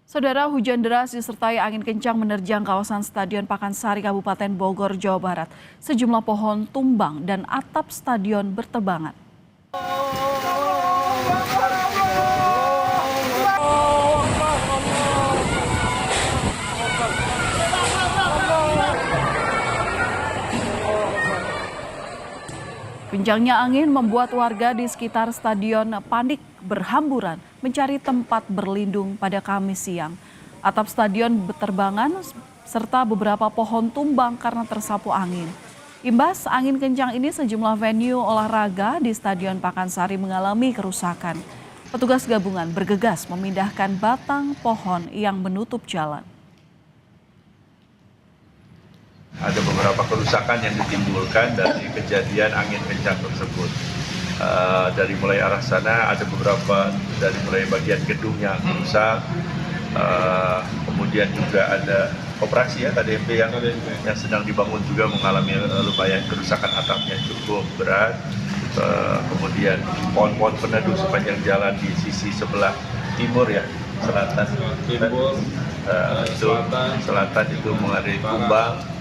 Saudara, hujan deras disertai angin kencang menerjang kawasan Stadion Pakansari, Kabupaten Bogor, Jawa Barat. Sejumlah pohon tumbang dan atap stadion berterbangan. Kencangnya angin membuat warga di sekitar stadion panik berhamburan mencari tempat berlindung pada Kamis siang. Atap stadion berterbangan serta beberapa pohon tumbang karena tersapu angin. Imbas angin kencang ini sejumlah venue olahraga di Stadion Pakansari mengalami kerusakan. Petugas gabungan bergegas memindahkan batang pohon yang menutup jalan. Ada beberapa kerusakan yang ditimbulkan dari kejadian angin kencang tersebut. Dari mulai arah sana ada beberapa, dari mulai bagian gedung yang rusak, kemudian juga ada koperasi ya KDP yang sedang dibangun juga mengalami lumayan kerusakan atapnya cukup berat. Kemudian pohon-pohon peneduh sepanjang jalan di sisi sebelah timur ya, selatan itu mengalami tumbang.